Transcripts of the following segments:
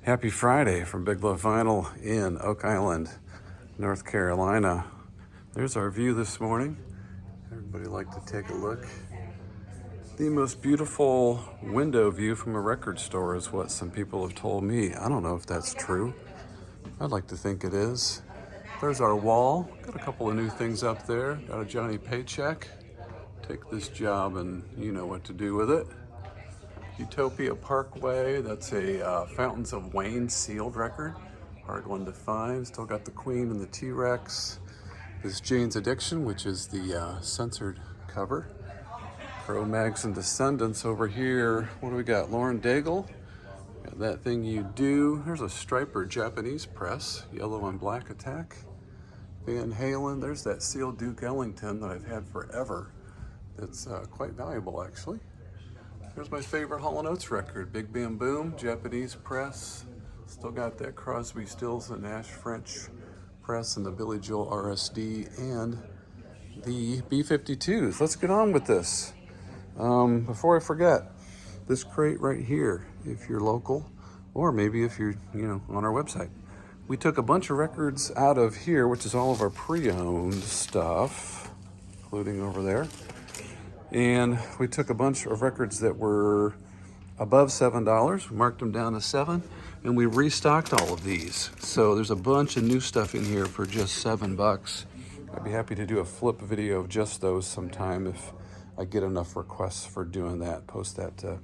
Happy Friday from Big Love Vinyl in Oak Island, North Carolina. There's our view this morning. Everybody like to take a look. The most beautiful window view from a record store is what some people have told me. I don't know if that's true. I'd like to think it is. There's our wall. Got a couple of new things up there. Got a Johnny Paycheck. Take this job and you know what to do with it. Utopia Parkway, that's a Fountains of Wayne sealed record. Hard one to find. Still got the Queen and the T-Rex. This Jane's Addiction, which is the censored cover. Cro-Mags and Descendants over here. What do we got? Lauren Daigle. Got That Thing You Do. There's a Striper Japanese press. Yellow and Black Attack. Van Halen. There's that sealed Duke Ellington that I've had forever. That's quite valuable, actually. Here's my favorite Hall & Oates record, Big Bam Boom, Japanese press. Still got that Crosby, Stills and Nash French press and the Billy Joel RSD and the B-52s. Let's get on with this. Before I forget, this crate right here, if you're local, or maybe if you're, on our website. We took a bunch of records out of here, which is all of our pre-owned stuff, including over there. And we took a bunch of records that were above $7, we marked them down to $7, and we restocked all of these. So there's a bunch of new stuff in here for just $7. I'd be happy to do a flip video of just those sometime if I get enough requests for doing that. Post that to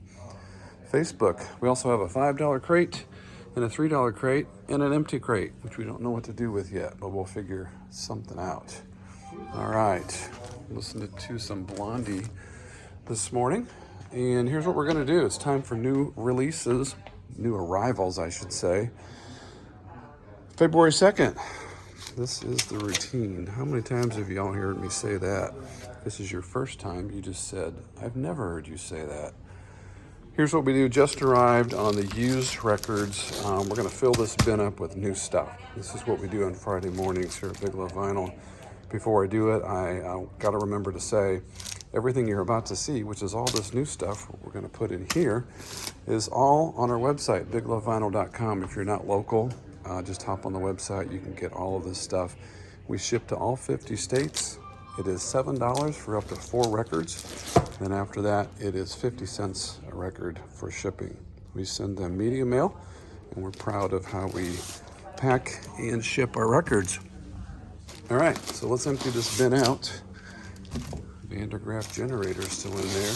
Facebook. We also have a $5 crate and a $3 crate and an empty crate, which we don't know what to do with yet, but we'll figure something out. All right. Listened to some Blondie this morning, and here's what we're going to do. It's time for new releases, new arrivals, I should say. February 2nd. This is the routine. How many times have y'all heard me say that? If this is your first time, you just said, I've never heard you say that. Here's what we do. Just arrived on the used records. We're going to fill this bin up with new stuff. This is what we do on Friday mornings here at Big Love Vinyl. Before I do it, I got to remember to say everything you're about to see, which is all this new stuff we're going to put in here, is all on our website, biglovevinyl.com. If you're not local, just hop on the website. You can get all of this stuff. We ship to all 50 states. It is $7 for up to 4 records. Then after that, it is 50 cents a record for shipping. We send them media mail, and we're proud of how we pack and ship our records. All right, so let's empty this bin out. Van der Graaf generator is still in there.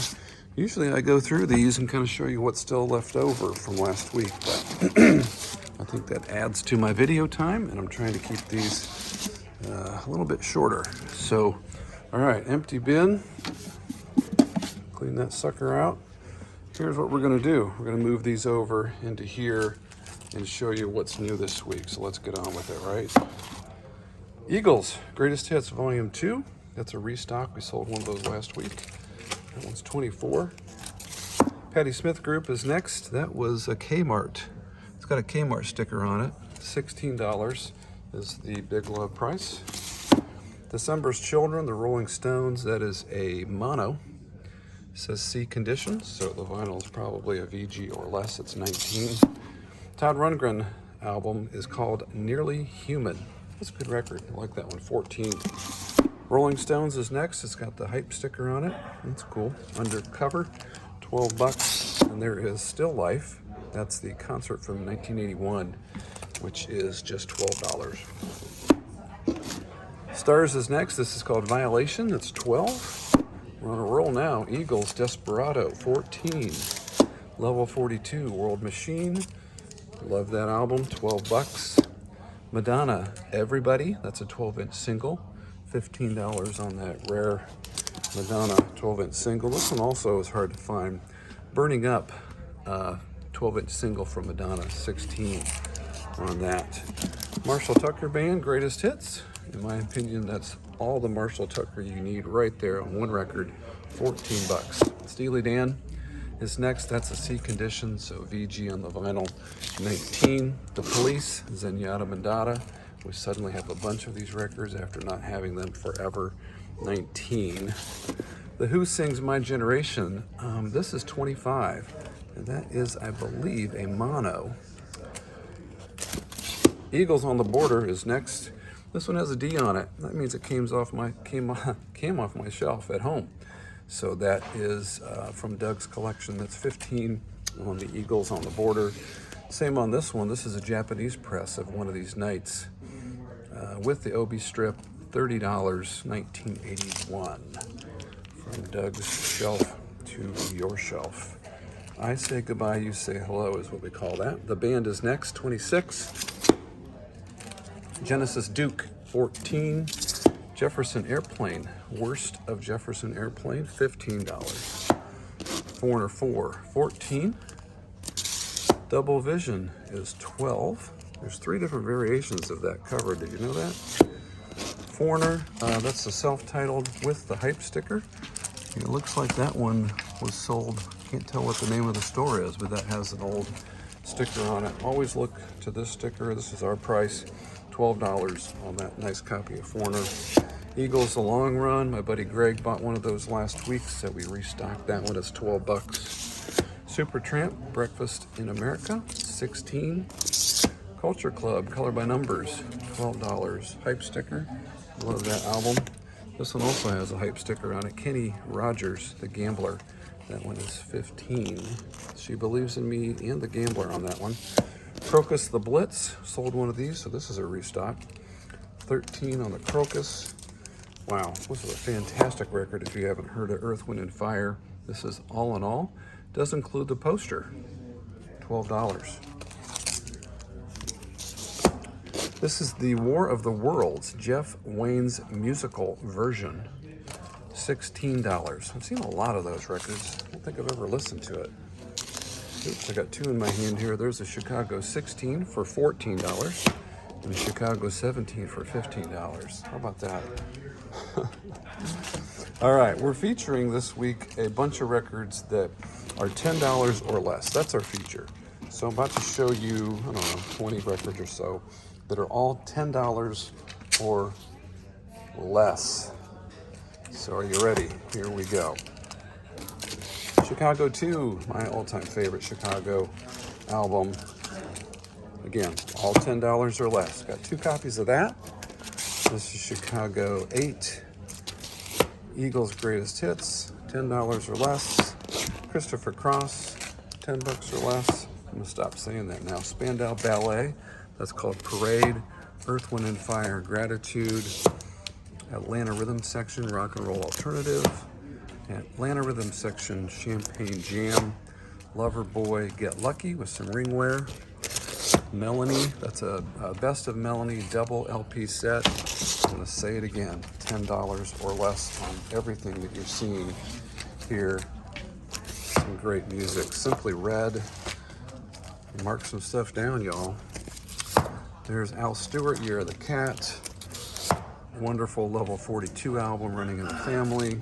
Usually I go through these and kind of show you what's still left over from last week, but I think that adds to my video time, and I'm trying to keep these a little bit shorter. So, all right, empty bin. Clean that sucker out. Here's what we're gonna do. We're gonna move these over into here and show you what's new this week. So let's get on with it, right? Eagles, Greatest Hits Volume 2. That's a restock. We sold one of those last week. That one's 24. Patti Smith Group is next. That was a Kmart. It's got a Kmart sticker on it. $16 is the Big Love price. December's Children, the Rolling Stones. That is a mono. It says C condition, so the vinyl is probably a VG or less. It's 19. Todd Rundgren album is called Nearly Human. That's a good record. I like that one. 14. Rolling Stones is next. It's got the hype sticker on it. That's cool. Undercover, $12. And there is Still Life. That's the concert from 1981, which is just $12. Stars is next. This is called Violation. That's $12. We're on a roll now. Eagles, Desperado, 14. Level 42, World Machine. Love that album. $12. Madonna, Everybody, that's a 12-inch single, $15 on that rare Madonna 12-inch single. This one also is hard to find. Burning Up, 12-inch single from Madonna, $16 on that. Marshall Tucker Band, Greatest Hits. In my opinion, that's all the Marshall Tucker you need right there on one record, $14. Steely Dan is next. That's a C condition, so VG on the vinyl, 19. The Police, Zenyatta Mandata. We suddenly have a bunch of these records after not having them forever, 19. The Who Sings My Generation. This is 25, and that is, I believe, a mono. Eagles on the Border is next. This one has a D on it. That means it came off my shelf at home. So that is from Doug's collection. That's 15 on the Eagles on the Border. Same on this one. This is a Japanese press of one of these knights with the Obi strip. $30, 1981. From Doug's shelf to your shelf. I say goodbye, you say hello is what we call that. The band is next, 26. Genesis Duke, 14. Jefferson Airplane, Worst of Jefferson Airplane, $15. Foreigner 4, 14. Double Vision is 12. There's 3 different variations of that cover. Did you know that? Foreigner, that's the self-titled with the hype sticker. It looks like that one was sold. Can't tell what the name of the store is, but that has an old sticker on it. Always look to this sticker. This is our price, $12 on that nice copy of Foreigner. Eagles The Long Run. My buddy Greg bought one of those last week, so we restocked that one. It's 12 bucks. Supertramp, Breakfast in America, 16. Culture Club, Color by Numbers, $12. Hype sticker. Love that album. This one also has a hype sticker on it. Kenny Rogers, The Gambler. That one is 15. She Believes in Me and The Gambler on that one. Crocus The Blitz, sold one of these, so this is a restock. 13 on the Crocus. Wow, this is a fantastic record if you haven't heard of Earth, Wind, and Fire. This is All in All. Does include the poster. $12. This is the War of the Worlds, Jeff Wayne's musical version. $16. I've seen a lot of those records. I don't think I've ever listened to it. Oops, I got 2 in my hand here. There's a Chicago 16 for $14 and a Chicago 17 for $15. How about that? All right, we're featuring this week a bunch of records that are $10 or less. That's our feature. So I'm about to show you, I don't know, 20 records or so that are all $10 or less. So are you ready? Here we go. Chicago 2, my all-time favorite Chicago album. Again, all $10 or less. Got 2 copies of that. This is Chicago 8, Eagles Greatest Hits, $10 or less. Christopher Cross, $10 or less. I'm gonna stop saying that now. Spandau Ballet, that's called Parade. Earth, Wind, and Fire, Gratitude. Atlanta Rhythm Section, Rock and Roll Alternative. Atlanta Rhythm Section, Champagne Jam. Lover Boy, Get Lucky with some ringwear. Melanie, that's a Best of Melanie double LP set. I'm gonna say it again, $10 or less on everything that you're seeing here. Some great music. Simply Red. Mark some stuff down, y'all. There's Al Stewart, Year of the Cat. Wonderful Level 42 album, Running in the Family.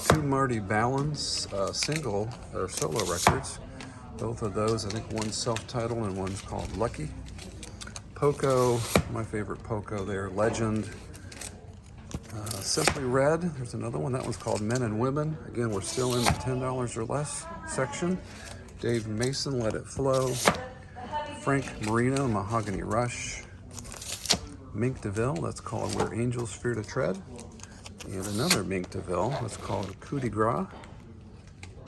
2 Marty Ballin's single or solo records. Both of those, I think one's self-titled and one's called Lucky. Poco, my favorite Poco there, Legend. Simply Red, there's another one. That one's called Men and Women. Again, we're still in the $10 or less section. Dave Mason, Let It Flow. Frank Marino, Mahogany Rush. Mink DeVille, that's called Where Angels Fear to Tread. And another Mink DeVille, that's called Coup de Grace.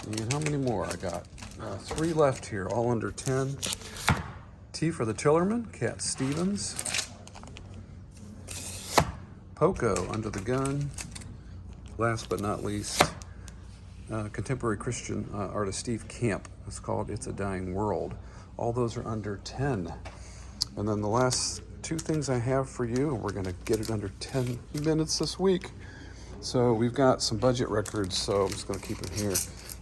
And how many more I got? 3 left here, all under 10. T for the Tillerman, Cat Stevens. Poco, Under the Gun. Last but not least, contemporary Christian artist Steve Camp. It's called It's a Dying World. All those are under 10. And then the last 2 things I have for you, and we're gonna get it under 10 minutes this week. So we've got some budget records, so I'm just gonna keep it here.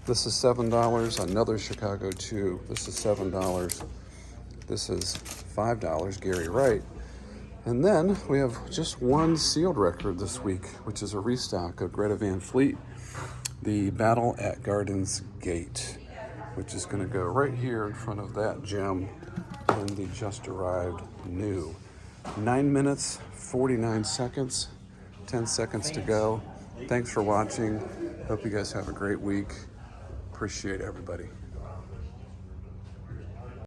This is $7, another Chicago 2. This is $7. This is $5, Gary Wright. And then we have just one sealed record this week, which is a restock of Greta Van Fleet, The Battle at Garden's Gate, which is gonna go right here in front of that gem in the just arrived new. 9 minutes, 49 seconds, 10 seconds to go. Thanks for watching. Hope you guys have a great week. Appreciate everybody.